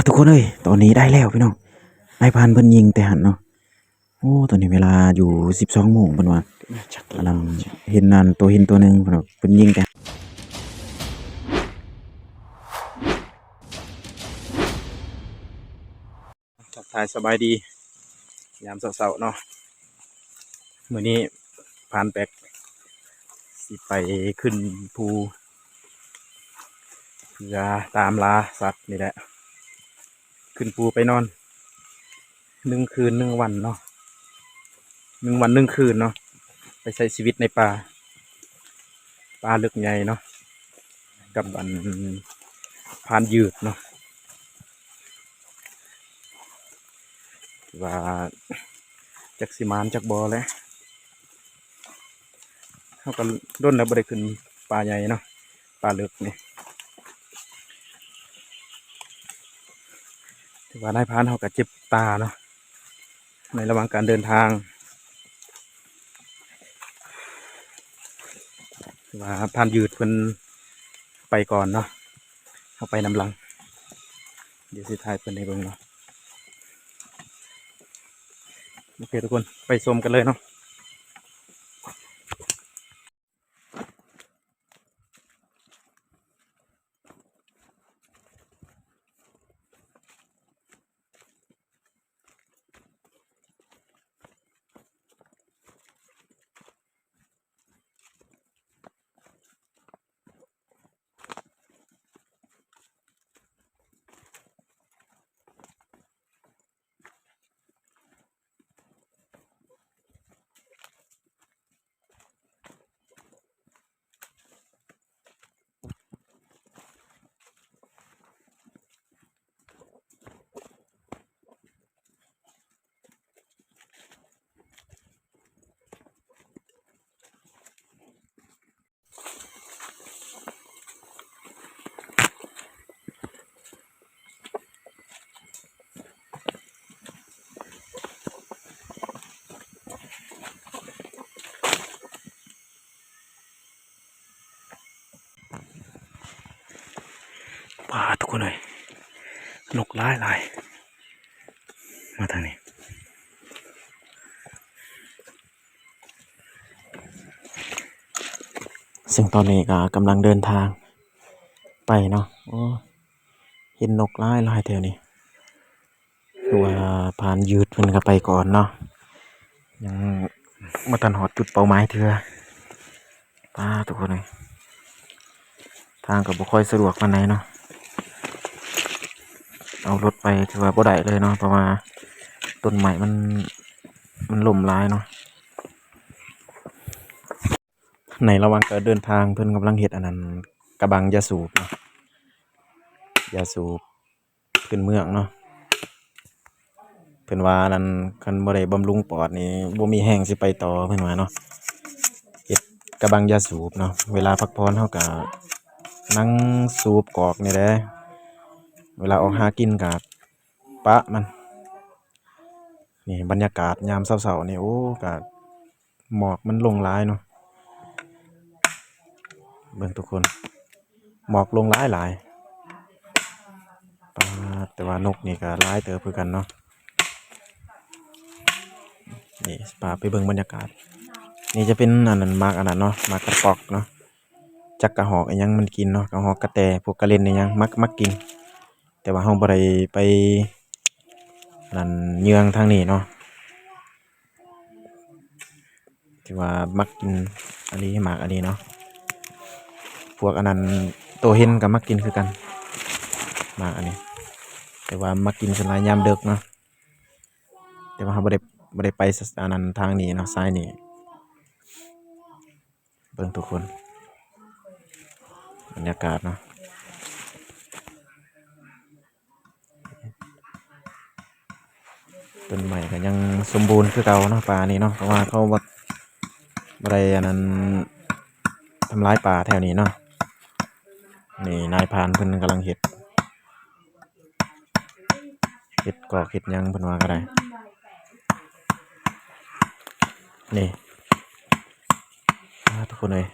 ทุกคนเลยตอนนี้ได้แล้วพี่น้องนายพรานเพิ่นยิงแต่หันเนาะโอ้ตอนนี้เวลาอยู่12 โมงเพิ่นว่ากำลังเห็นนั่นตัวเห็นตัวหนึ่งเพิ่นว่าเพิ่นยิงแต่ทักทายสบายดียามเช้าๆเนาะมื้อนี้พรานแปลกสิไปขึ้นภูเพื่อตามล่าสัตว์นี่แหละขึ้นภูไปนอน1 คืน 1 วันเนาะ1 วัน 1 คืนเนาะไปใช้ชีวิตในป่าลึกใหญ่เนาะกับพรานยืดเนาะว่าจักสิมานจักบ่แหล้วเขาก็ด้นแล้วบ่ได้ขึ้นป่าใหญ่เนาะป่าลึกนี่ถือว่านายพรานเขาก็เจ็บตาเนาะในระหว่างการเดินทางถือว่าพรานยืดเพิ่นไปก่อนเนาะเขาไปนำหลังเดี๋ยวสิถ่ายเพิ่นให้เบิ่งเนาะโอเคทุกคนไปชมกันเลยเนาะทุกคนเลยนกหลายมาทางนี้ซึ่งตอนนี้ก็กำลังเดินทางไปเนาะโอ้เห็นนกหลายแถวนี้คือว่าพรานยืดเพิ่นก็ไปก่อนเนาะยังบ่ทันฮอดจุดเป้าหมายเทื่อทุกคนเลยทางก็บ่ค่อยสะดวกปานใดเนาะเอารถไปถือว่าบ่ได้เลยเนาะเพราะว่าต้นไม้มันล่มหลายเนาะในระหว่างการเดินทางเพิ่นกำลังเฮ็ดอันนั้นกระบังยาสูบเนาะยาสูบขึ้นเมืองเนาะเพิ่นว่านั้นคันบ่ได้บำรุงปอดนี่บ่มีแรงสิไปต่อเพิ่นว่าเนาะเฮ็ดกระบังยาสูบเนาะเวลาพักผ่อนเฮาก็นั่งสูบกอกนี่แหละเวลาออกหากินก็ปะมันนี่บรรยากาศยามเช้าๆนี่โอ้ก็หมอกมันลงหลายเนาะเบิ่งทุกคนหมอกลงหลายแต่ว่านกนี่ก็หลายเติบคือกันเนาะนี่พาไปเบิ่งบรรยากาศนี่จะเป็นอันนั้นมากอันนั้นเนาะมากกระปอกเนาะจักกระหอกอิหยังมันกินเนาะกระหอกกระแตพวกกระเล่นอิหยังมักกินแต่ว่าเฮาบ่ได้ไปนั่นเยืองทางนี้เนาะที่ว่ามักกินอันนี้หมากอันนี้เนาะพวกอันนั้นตัวเห็นก็มักกินคือกันหมากอันนี้แต่ว่ามักกินส่วนหลายยามดึกเนาะแต่ว่าเฮาบ่ได้ไปอันนั้นทางนี้เนาะซ้ายนี้เบิ่งทุกคนบรรยากาศเนาะต้นไม้ก็ยังสมบูรณ์คือเก่าเนาะป่านี้เนาะเพราะว่าเขาบ่ได้อันนั้นทำลายป่าแถวนี้เนาะนี่นายพรานเพิ่นกำลังเฮ็ดกอกเฮ็ดหยังเพิ่นว่าก็ได้นี่ทุกคนเลย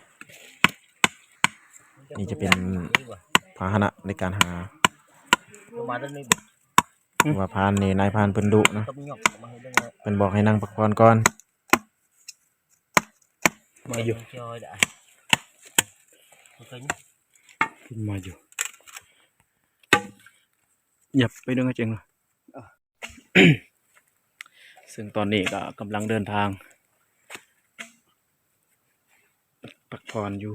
นี่จะเป็นพาหนะในการหา มาตั้งนี้ว่าพานนี่นายพานเพิ่นดุเนาะ ต้องหยอกมาให้ได้ไง เพิ่นบอกให้นั่งพักผ่อนก่อนมาอยู่ จอยđã kính ขึ้นมาอยู่หยับไปเรื่องจริงเลย ซึ่งตอนนี้ก็กำลังเดินทางพักผ่อนอยู่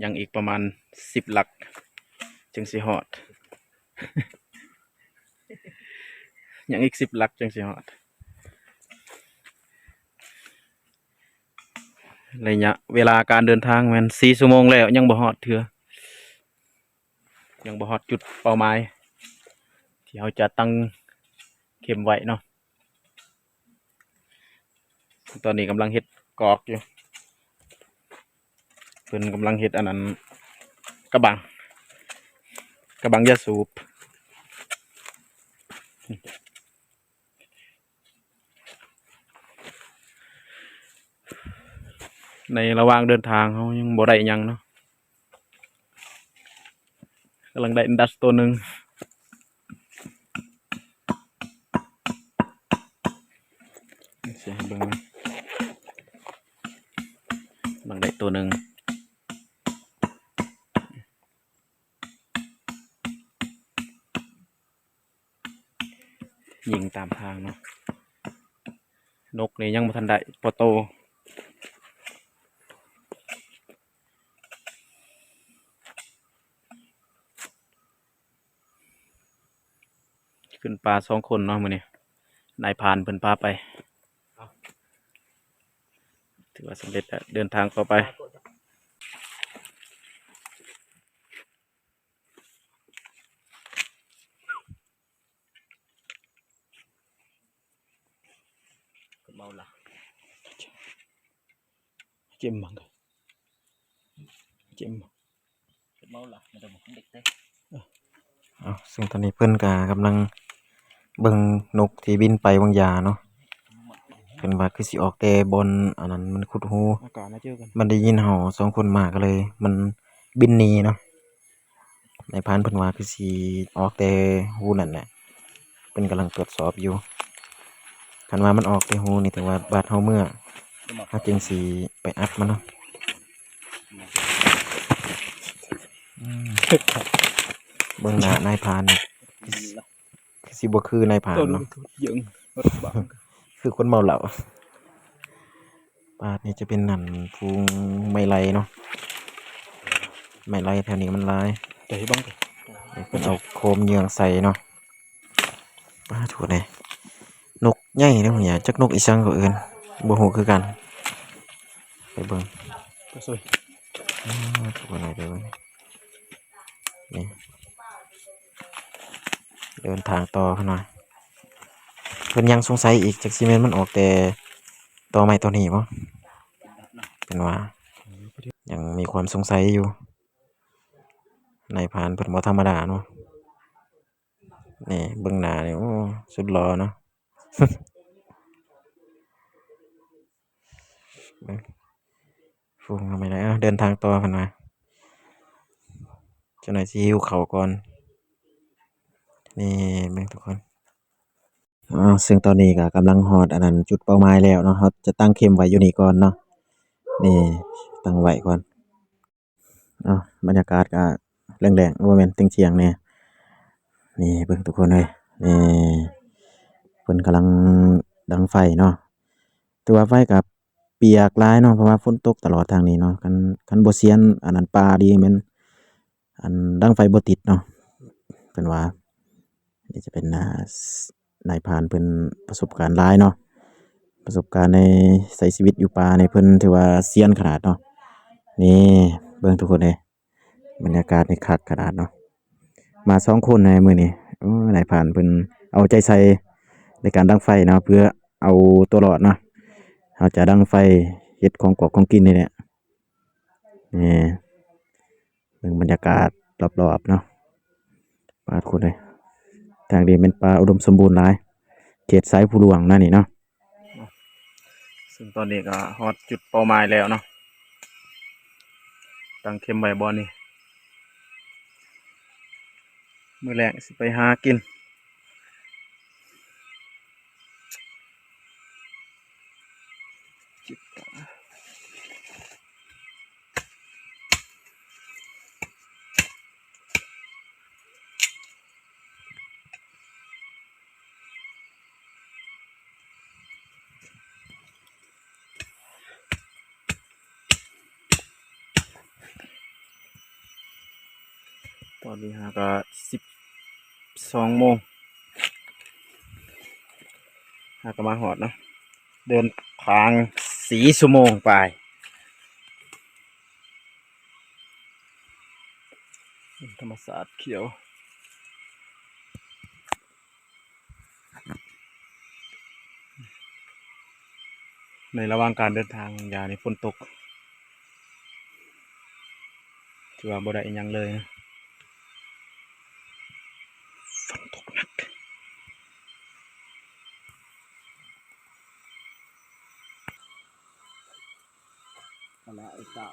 ยังอีกประมาณ10 หลักจึงสิฮอด ยังอีก10 หลักจึงสิฮอดระยะเวลาการเดินทางมัน4 ชั่วโมงแล้วยังบ่ฮอดเทื่อยังบ่ฮอดจุดเป้าหมายที่เราจะตั้งเข็มไว้เนาะตอนนี้กำลังเฮ็ดกอกอยู่เพิ่นกำลังเฮ็ดอันนั้นกระบังยาสูบในระหว่างเดินทางเขายังบ่ได้หยังเนาะกำลังได้ดัสตัวหนึ่งเสียให้เบิ่งนะกำลังได้ตัวหนึ่งยิงตามทางเนาะนกนี่ยังบ่ทันได้พอโตขึ้นปลา2 คนเนาะมื้อนี้นายพรานเพิ่นพาไปถือว่าสำเร็จแล้วเดินทางต่อไปmau là เจ็มบังเจ็ม mau là người ta một địch đấy ซึ่งตอนนี้เพิ่นก็กำลังเบิ่งนกที่บินไปบางยาเนาะเพิ่นว่าคือสิออกแต่บนอันนั้นมันขุดหูอากาศมาเจอกันมันได้ยินเห่า2 คนมาก็เลย มันบินหนีเนาะในพรานเพิ่นว่าคือสิออกแต่หูนั่นแหละเพิ่นกำลังตรวจสอบอยู่คันว่ามันออกแต่หูนี่แต่ว่าบาดเฮาเมื่อเฮาจึงสิไปอัดมันเนาะเบิ่งหน้านายพรานนี่คือสิบ่คือนายพรานเนาะคือคนเมาเหล้าปาดนี่จะเป็นนั่นฟูงไม้ไล่เนาะไม้ไล่แถวนี้มันหลายเดี๋ยวให้บ้างเพิ่นเอาโคมเหยืองใส่เนาะปาดถูกเลยนกใหญ่เด้อเนี่ยจักนกอีสังก็เอิ้นบ่ฮู้คือกันไปเบิ่งก็สวยถูกอะไรไปเบิ่งนี่เดินทางต่อขึ้นหน่อยเพิ่นยังสงสัยอีกจักสิแม่นมันออกแต่ตอไม้ตอนี้บ่เป็นว่ายังมีความสงสัยอยู่นายพรานเพิ่นบ่ธรรมดาเนาะนี่เบิ่งหน้านี่โอ้สุดหล่อเนาะ ฟูงทำไมได้เดินทางต่อเพิ่นว่าเจ้าหน่อยสิหิวข้าวก่อนนี่เบิ่งทุกคนซึ่งตอนนี้ก็กำลังฮอดอันนั้นจุดเป้าหมายแล้วเนาะเราจะตั้งเข็มไว้อยู่นี่ก่อนเนาะนี่ตั้งไว้ก่อนบรรยากาศก็แรงๆบ่แม่นเที่ยงๆแน่นี่เบิ่งทุกคนเอ้ยนี่เพิ่นกำลังดังไฟเนาะแต่ว่าไฟก็เปียกหลายเนาะเพราะว่าฝนตกตลอดทางนี้เนาะคันบ่เซียนอันนั้นป่าดีแม่นอันดังไฟบ่ติดเนาะเพิ่นว่านี่จะเป็นนายพรานเพิ่นประสบการณ์หลายเนาะประสบการณ์ในใช้ชีวิตอยู่ป่านี่เพิ่นถือว่าเซียนขนาดเนาะนี่เบิ่งทุกคนเด้บรรยากาศนี่คักขนาดเนาะมา2 คนในมื้อนี้โอ้นายพรานเพิ่นเอาใจใส่ในการดังไฟเนาะเพื่อเอาตัวรอดเนาะเราจะดังไฟเฮ็ดของกอกของกินนี่แหละนี่เบิ่งบรรยากาศรอบๆเนาะป่าทุกคนเลยทางนี้เป็นป่าอุดมสมบูรณ์หลายเขตสายผู้หลวงนั่นนี่เนาะซึ่งตอนนี้ก็ฮอดจุดเป้าหมายแล้วเนาะ ตั้งเข็มไว้บ่นี่มื้อแรกสิไปหากินตอนนี้ก็12 โมงก็มาหอดเนาะเดินทาง4 ชั่วโมงไปธรรมศาสตร์เขียวในระหว่างการเดินทางยาในฝนตกถือว่าบ่ได้อิหยังเลยนะฝนตกหนักอะไรไอ้เจ้า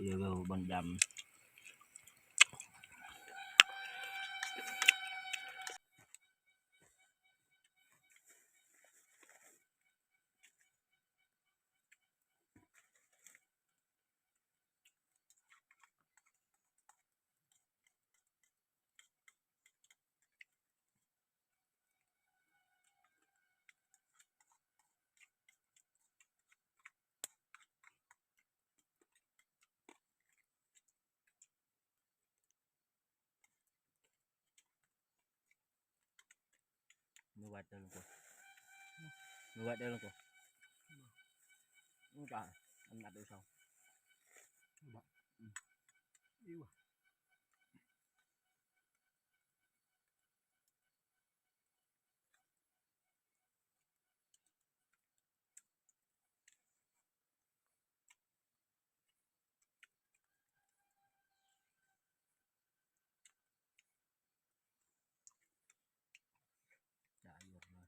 เดี๋ยวบังดำมือวัดเดินกูมือวัดเดินกูมือป่าอันนัดด้วยเขาอิ่วจ่ายหยดเลย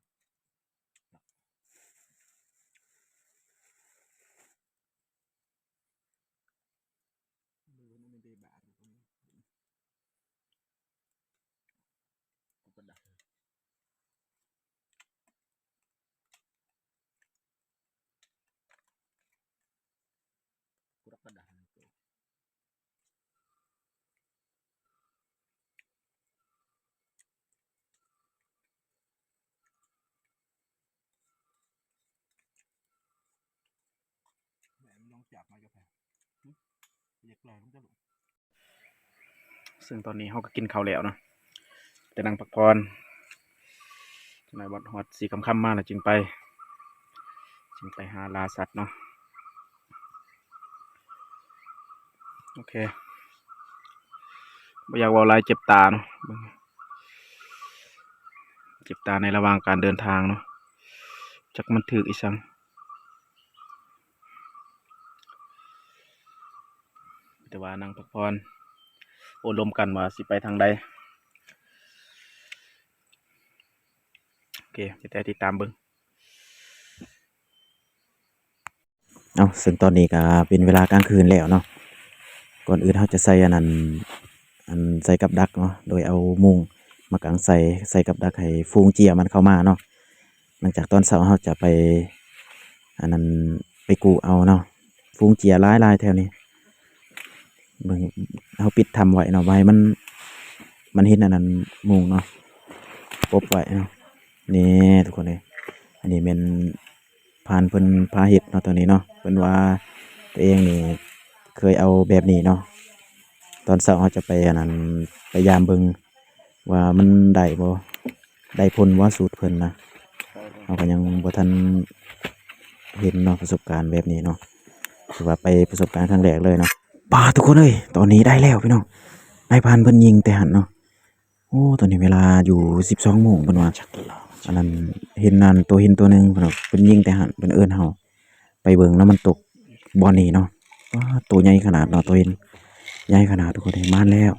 มือมันไม่ได้บาดกูกระดักกูรักกระดักกูแหมมันลองจับมากาแฟเรียกเลยมันจะหลุดซึ่งตอนนี้เขาก็กินข้าวแล้วเนาะแต่นั่งพักผ่อนจังได๋บ่ฮอด4 ค่ำๆมาแล้วจึงไปหาล่าสัตว์เนาะโอเคบ่อยากเว้าหลายเจ็บตาเนาะเจ็บตาในระหว่างการเดินทางเนาะจักมันถึกอีสังแต่ว่านั่งพักผ่อนโอ้ลมกันว่าสิไปทางใดโอเคไปแต่ติดตามเบิ่งซึ่งตอนนี้ก็เป็นเวลากลางคืนแล้วเนาะก่อนอื่นเราจะใส่ใส่กับดักเนาะโดยเอามุ้งมากางใส่กับดักให้ฝูงเจียมันเข้ามาเนาะหลังจากตอนเช้าเราจะไปไปกู้เอาเนาะฝูงเจียหลายๆแถวนี้เบิ่งเราปิดทำไว้เนาะไว้มันเห็นมุ้งเนาะปบไว้เนาะนี่ทุกคนเลยอันนี้เป็นผ่านเพิ่นพาเฮ็ดเนาะตอนนี้เนาะเพิ่นว่าตัวเองนี่เคยเอาแบบนี้เนาะตอนเช้าเราจะไปไปยามเบิ่ง ว่ามันได้บ่ได้ผลว่าสูตรเพิ่นนะ ได้เลย เราก็ยังบ่ทันเห็นเนาะประสบการณ์แบบนี้เนาะถือว่าไปประสบการณ์ครั้งแรกเลยเนาะป่าทุกคนเอ้ยตอนนี้ได้แล้วพี่น้องนายพรานเพิ่นยิงแต่หันเนาะโอ้ตอนนี้เวลาอยู่12โมงเพิ่นว่าอันนั้นเห็นนั่นตัวเห็นตัวหนึงเพิ่นว่าเพิ่นยิงแต่หันเพิ่นเอิ้นเฮาไปเบิ่งแล้วมันตกบ่อนี้เนาะว้าตัวใหญ่ขนาดเนาะตัวเห็นใหญ่ขนาดทุกคนเอ้ยมาแล้ว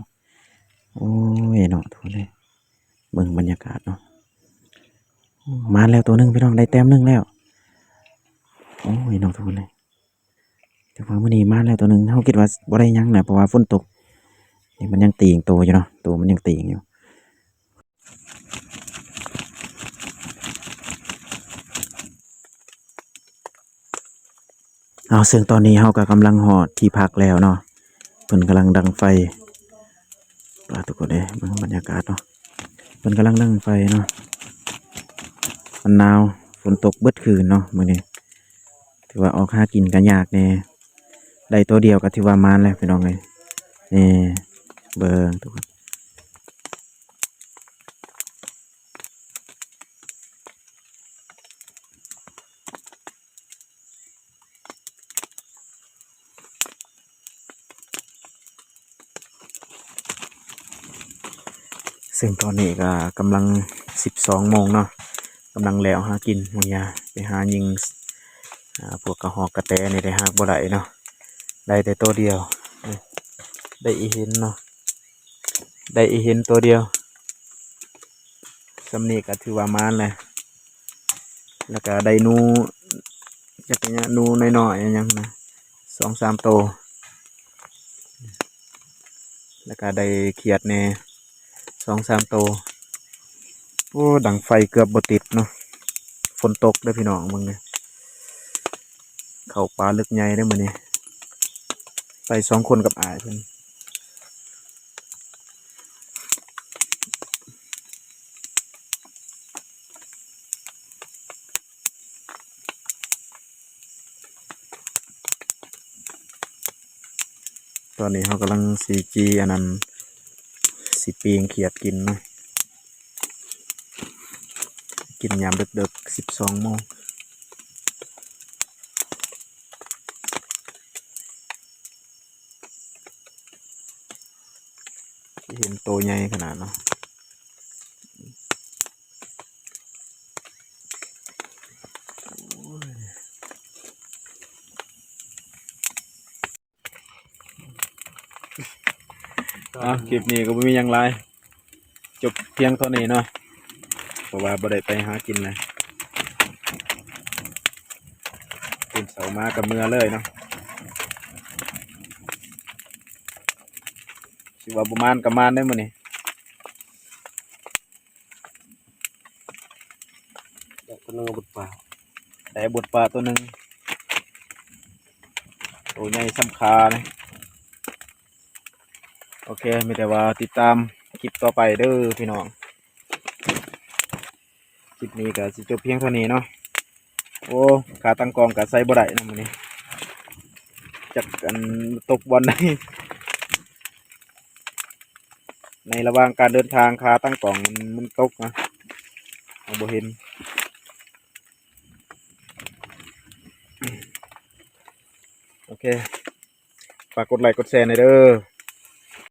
โอ้ยเนาะทุกคนเอ้ยเบิ่งบรรยากาศเนาะมาแล้วตัวหนึงพี่น้องได้แต้มหนึงแล้ว โอ้ยน้องทุกคนเลยแต่ว่ามื้อนี้มาแล้วตัวหนึงเฮาคิดว่าบ่ได้หยังนะเพราะว่าฝนตกนี่มันยังตีงโตอยู่เนาะตัวมันยังตีงอยู่เอาซึ่งตอนนี้เฮาก็กำลังฮอดที่พักแล้วเนาะเพิ่นกำลังดังไฟทุกคนเด้เบิ่งบรรยากาศเนาะเพิ่นกำลังดังไฟเนาะมันหนาวฝนตกเบิดคืนเนาะมื้อนี้ถือว่าออกหากินก็ยากแน่ได้ตัวเดียวก็ถือว่ามานแล้วพี่น้องเอ้ยนี่เบิ่งทุกคน ซึ่งตอนนี้ก็กำลัง12 โมงเนาะกำลังแล้วหากินมื้อยาไปหายิงพวกกระหอกกระแตนี่ได้หากบ่ได้เนาะได้แต่ตัวเดียวนี่ได้อีเห็นเนาะได้อีเห็นตัวเดียวสำนี้ก็ถือว่ามานแหละแล้วก็ได้หนูจักรยานหนูน้อยๆอิหยังนะ2-3ตัวแล้วก็ได้เขียดแหน่2-3ตัวโอ้ดังไฟเกือบบ่ติดเนาะฝนตกเด้อพี่น้องมึงเนี่ยเข้าป่าลึกใหญ่เด้อมื้อนี้ไป2 คนกับอ้ายเพิ่นตอนนี้เรากำลังสิจีอันนั้นสิปีงเขียดกินเนาะกินยามดึกๆ12 โมงเห็นโตใหญ่ขนาดเนาะคลิปนี้ก็ไม่มีหยังไรจบเพียงเท่านี้เนาะเพราะว่าบ่ได้ไปหากินเลยตื่นเช้ามากับเมื่อเลยเนาะสิว่าประมาณกับมานได้มื้อนี้ได้คนนึงเอาบดปลา ได้บทปลาตัวหนึ่งตัวใหญ่สำคาเลยโอเคมีแต่ว่าติดตามคลิปต่อไปเด้อพี่น้องคลิปนี้ก็สิจบเพียงเท่านี้เนาะโอ้ขาตั้งกองกับไซบ่ได้นะมื้อนี้จักกันตกบอลใน ในระหว่างการเดินทางขาตั้งกองมันตกนะเอาบ่เห็นโอเคฝากกดไลค์กดแชร์หน่อยเด้อ